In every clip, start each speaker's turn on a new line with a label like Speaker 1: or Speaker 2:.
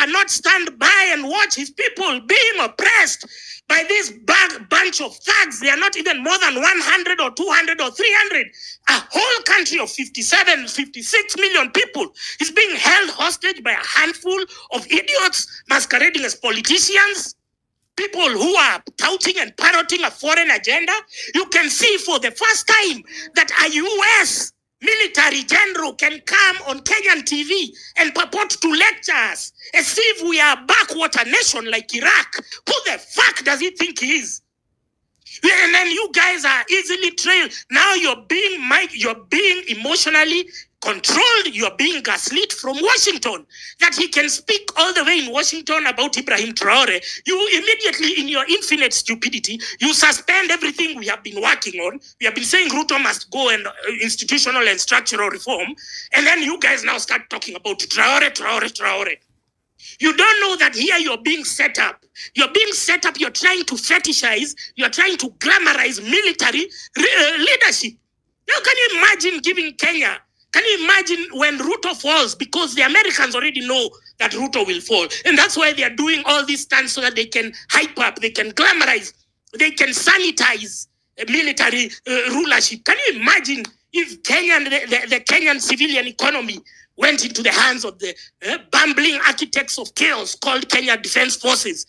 Speaker 1: cannot stand by and watch his people being oppressed by this bunch of thugs. They are not even more than 100 or 200 or 300. A whole country of 57, 56 million people is being held hostage by a handful of idiots masquerading as politicians. People who are touting and parroting a foreign agenda. You can see for the first time that a U.S. military general can come on Kenyan TV and purport to lecture us as if we are a backwater nation like Iraq. Who the fuck does he think he is? And then you guys are easily trailed. Now you're being emotionally controlled. You're being gaslit from Washington. That he can speak all the way in Washington about Ibrahim Traore. You immediately, in your infinite stupidity, you suspend everything we have been working on. We have been saying Ruto must go and institutional and structural reform. And then you guys now start talking about Traore. You don't know that here you're being set up. You're being set up. You're trying to fetishize. You're trying to glamorize military leadership. Now, can you imagine giving Kenya? Can you imagine when Ruto falls? Because the Americans already know that Ruto will fall. And that's why they are doing all these stunts so that they can hype up, they can glamorize, they can sanitize military rulership. Can you imagine if the Kenyan civilian economy went into the hands of the bumbling architects of chaos called Kenya Defense Forces?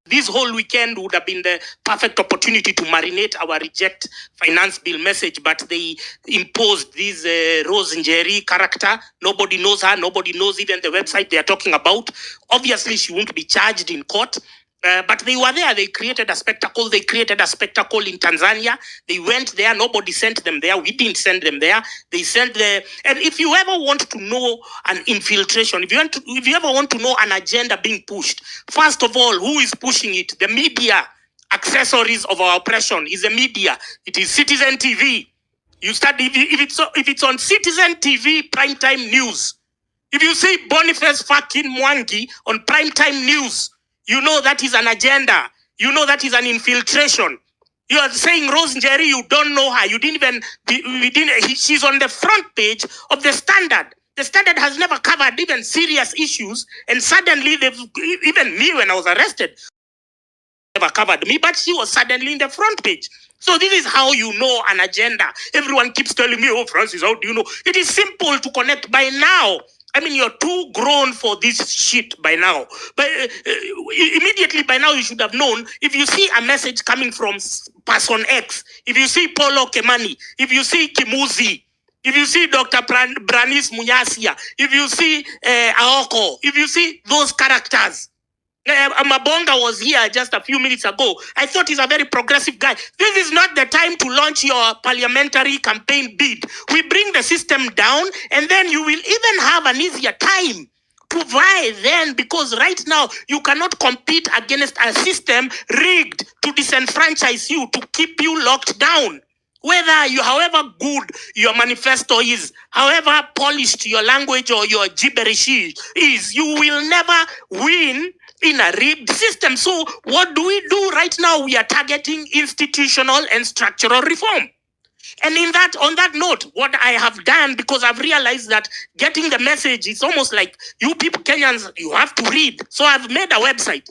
Speaker 1: This whole weekend would have been the perfect opportunity to marinate our reject finance bill message, but they imposed this Rose Njeri character. Nobody knows her. Nobody knows even the website they are talking about. Obviously, she won't be charged in court. But they were there. They created a spectacle. They created a spectacle in Tanzania. They went there. Nobody sent them there. We didn't send them there. They sent the. And if you ever want to know an infiltration, if you ever want to know an agenda being pushed, first of all, who is pushing it? The media. Accessories of our oppression is the media. It is Citizen TV. You start if it's on Citizen TV primetime news. If you see Boniface fucking Mwangi on primetime news, you know that is an agenda. You know that is an infiltration. You are saying Rose Njeri, you don't know her. You didn't even, she's on the front page of the Standard. The Standard has never covered even serious issues. And suddenly, even me when I was arrested, never covered me, but she was suddenly in the front page. So this is how you know an agenda. Everyone keeps telling me, oh, Francis, how do you know? It is simple to connect by now. I mean, you're too grown for this shit by now. But immediately by now, you should have known. If you see a message coming from person X, if you see Polo Kemani, if you see Kimuzi, if you see Dr. Branis Munyasia, if you see Aoko, if you see those characters, Mabonga was here just a few minutes ago. I thought he's a very progressive guy. This is not the time to launch your parliamentary campaign bid. We bring the system down, and then you will even have an easier time to vie then, because right now you cannot compete against a system rigged to disenfranchise you, to keep you locked down. Whether you, however good your manifesto is, however polished your language or your gibberish is, you will never win in a rigged system. So what do we do right now? We are targeting institutional and structural reform. And on that note, what I have done, because I've realized that getting the message is almost like you people Kenyans, you have to read. So I've made a website,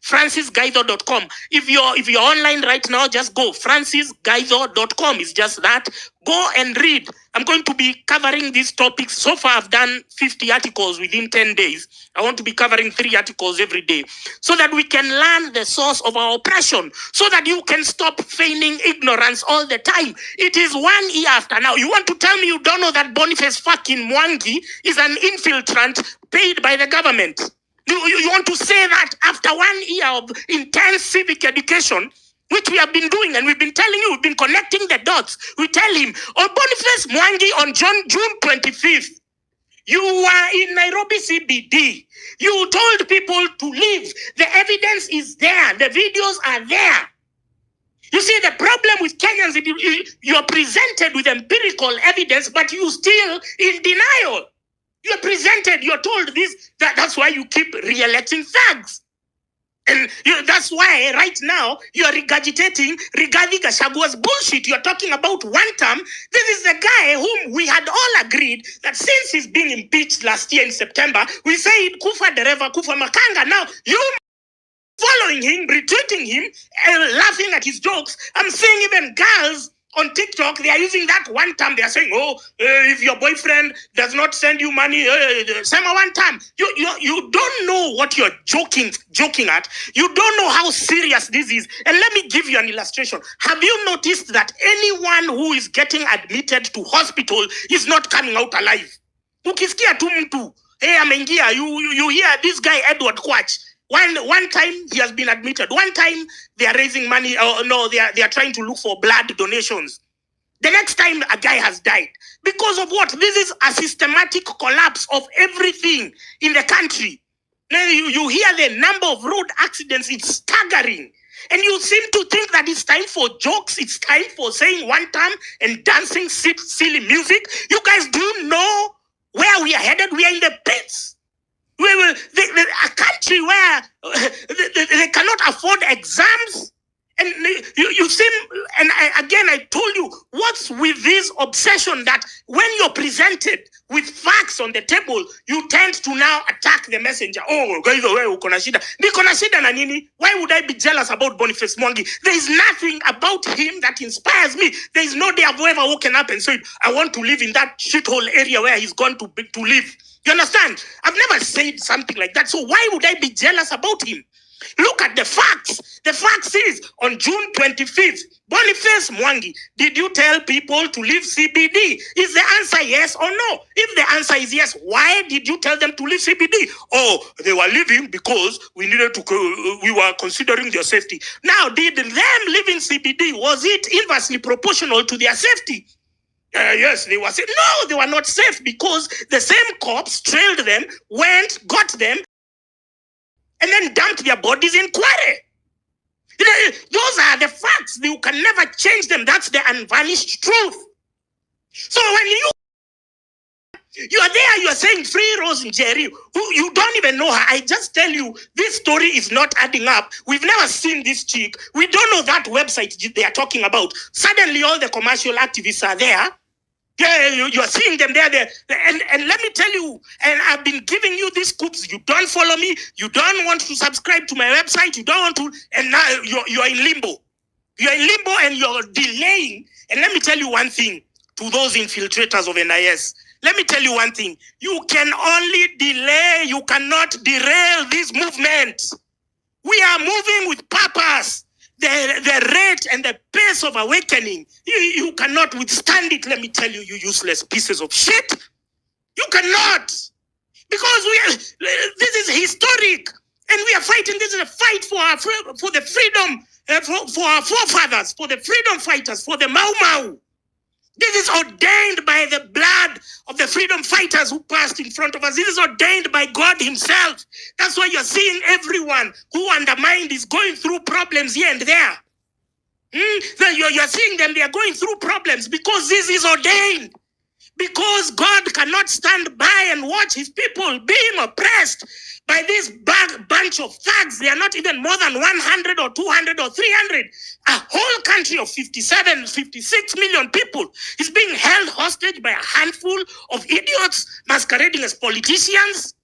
Speaker 1: francisgaitho.com. If you're online right now, just go francisgaitho.com. It's just that. Go and read. I'm going to be covering these topics. So far, I've done 50 articles within 10 days. I want to be covering 3 articles every day so that we can learn the source of our oppression, so that you can stop feigning ignorance all the time. It is 1 year after now. You want to tell me you don't know that Boniface fucking Mwangi is an infiltrant paid by the government? You want to say that after 1 year of intense civic education, which we have been doing, and we've been telling you, we've been connecting the dots. We tell him, oh, Boniface Mwangi on June 25th, you were in Nairobi CBD. You told people to leave. The evidence is there. The videos are there. You see, the problem with Kenyans, you're presented with empirical evidence, but you still in denial. You're presented, you're told this, that's why you keep re-electing thugs. And that's why right now you're regurgitating Rigathi Gachagua's bullshit. You're talking about one term. This is the guy whom we had all agreed that since he's been impeached last year in September, we said Kufa Dereva, Kufa Makanga. Now, you following him, retweeting him, laughing at his jokes. I'm seeing even girls on TikTok, they are using that one time. They are saying, oh, if your boyfriend does not send you money, send one time. You don't know what you're joking at. You don't know how serious this is. And let me give you an illustration. Have you noticed that anyone who is getting admitted to hospital is not coming out alive? Ukisikia tu mtu, hey, amengia, you hear this guy Edward Kwach. One time he has been admitted. One time they are raising money. No, they are trying to look for blood donations. The next time a guy has died. Because of what? This is a systematic collapse of everything in the country. Now you hear the number of road accidents. It's staggering. And you seem to think that it's time for jokes. It's time for saying one time and dancing silly music. You guys do know where we are headed. We are in the pits. A country where they cannot afford exams, and you seem, and I told you, what's with this obsession that when you're presented with facts on the table, you tend to now attack the messenger. Oh, Gaitho, wewe uko na shida. Niko na shida na nini? Why would I be jealous about Boniface Mwangi? There is nothing about him that inspires me. There is no day I've ever woken up and said, I want to live in that shithole area where he's gone to live. You understand? I've never said something like that. So why would I be jealous about him? Look at the facts. The facts is on June 25th, Boniface Mwangi, did you tell people to leave CBD? Is the answer yes or no? If the answer is yes, why did you tell them to leave CBD? Oh, they were leaving because we were considering their safety. Now, did them leaving CBD, was it inversely proportional to their safety? Yes, they were safe. No, they were not safe because the same cops trailed them, got them, and then dumped their bodies in Kware. Those are the facts. You can never change them. That's the unvarnished truth. So when you are there, you are saying free Rose Njeri, who you don't even know her. I just tell you, this story is not adding up. We've never seen this chick. We don't know that website they are talking about. Suddenly, all the commercial activists are there. Yeah, you are seeing them there. And let me tell you, and I've been giving you these scoops. You don't follow me. You don't want to subscribe to my website. You don't want to. And now you're in limbo. You're in limbo and you're delaying. And let me tell you one thing to those infiltrators of NIS. Let me tell you one thing. You can only delay. You cannot derail this movement. We are moving with purpose. The rate and the pace of awakening, you cannot withstand it. Let me tell you, you useless pieces of shit. You cannot. Because this is historic. And we are fighting. This is a fight for the freedom, for our forefathers, for the freedom fighters, for the Mau Mau. This is ordained by the blood of the freedom fighters who passed in front of us. This is ordained by God himself. That's why you're seeing everyone who undermined is going through problems here and there. You're seeing them, they are going through problems because this is ordained. Because God cannot stand by and watch his people being oppressed by this bunch of thugs. They are not even more than 100 or 200 or 300. A whole country of 57, 56 million people is being held hostage by a handful of idiots masquerading as politicians.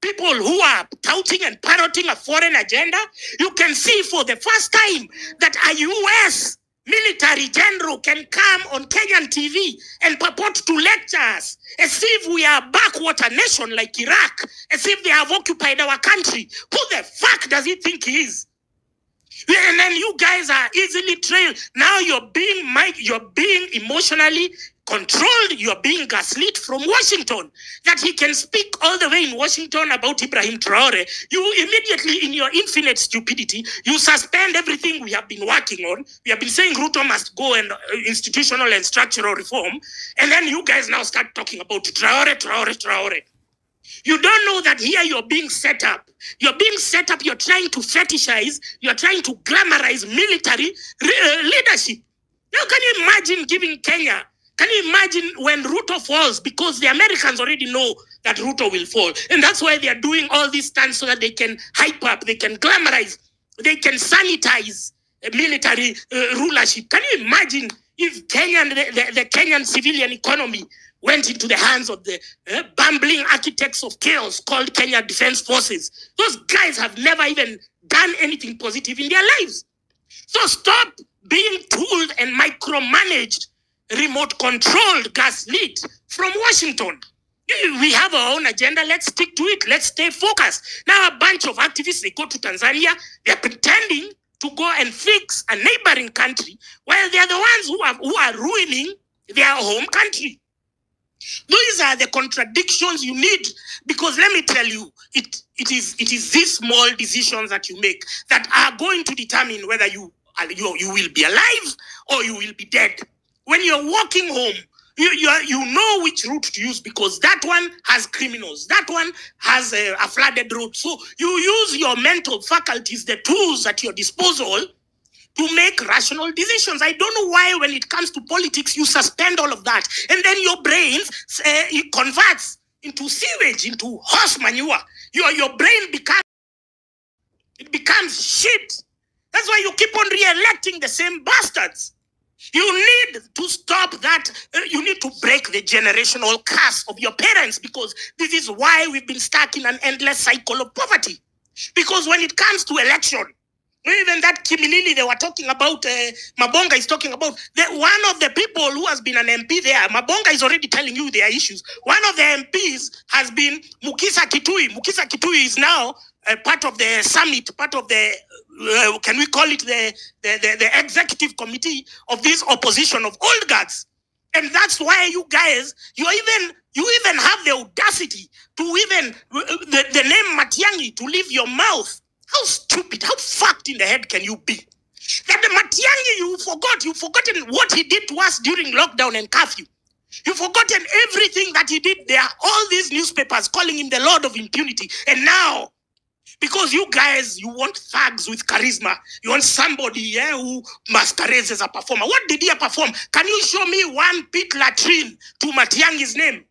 Speaker 1: People who are touting and parroting a foreign agenda. You can see for the first time that a U.S. military general can come on Kenyan TV and purport to lecture us as if we are a backwater nation like Iraq, as if they have occupied our country. Who the fuck does he think he is? And then you guys are easily trailed. Now you're being emotionally controlled. You're being gaslit from Washington. That he can speak all the way in Washington about Ibrahim Traore. You immediately, in your infinite stupidity, you suspend everything we have been working on. We have been saying Ruto must go and institutional and structural reform. And then you guys now start talking about Traore. You don't know that here you're being set up. You're being set up. You're trying to fetishize. You're trying to glamorize military leadership. Now, can you imagine giving Kenya? Can you imagine when Ruto falls? Because the Americans already know that Ruto will fall. And that's why they are doing all these stunts so that they can hype up, they can glamorize, they can sanitize military rulership. Can you imagine if the Kenyan civilian economy went into the hands of the bumbling architects of chaos called Kenya Defense Forces, those guys have never even done anything positive in their lives. So stop being tooled and micromanaged, remote controlled, gaslit from Washington. We have our own agenda. Let's stick to it. Let's stay focused. Now a bunch of activists, they go to Tanzania. They're pretending to go and fix a neighboring country while they're the ones who are ruining their home country. These are the contradictions you need, because let me tell you, it is these small decisions that you make that are going to determine whether you will be alive or you will be dead. When you're walking home, you know which route to use, because that one has criminals, that one has a flooded road. So you use your mental faculties, the tools at your disposal, to make rational decisions. I don't know why when it comes to politics, you suspend all of that. And then your brain it converts into sewage, into horse manure. Your brain becomes shit. That's why you keep on re-electing the same bastards. You need to stop that. You need to break the generational curse of your parents, because this is why we've been stuck in an endless cycle of poverty. Because when it comes to election, even that Kiminini they were talking about, Mabonga is talking about, one of the people who has been an MP there, Mabonga is already telling you their issues. One of the MPs has been Mukisa Kitui. Mukisa Kitui is now part of the summit, part of the, can we call it the executive committee of this opposition of old guards. And that's why you guys, you even have the audacity to even, the name Matiang'i to leave your mouth. How stupid, how fucked in the head can you be? That the Matiang'i, you've forgotten what he did to us during lockdown and curfew. You've forgotten everything that he did there. All these newspapers calling him the Lord of Impunity. And now, because you guys, you want thugs with charisma. You want somebody who masquerades as a performer. What did he perform? Can you show me one pit latrine to Matiang'i's name?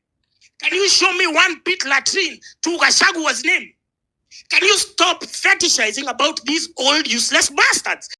Speaker 1: Can you show me one pit latrine to Gashagua's name? Can you stop fetishizing about these old useless bastards?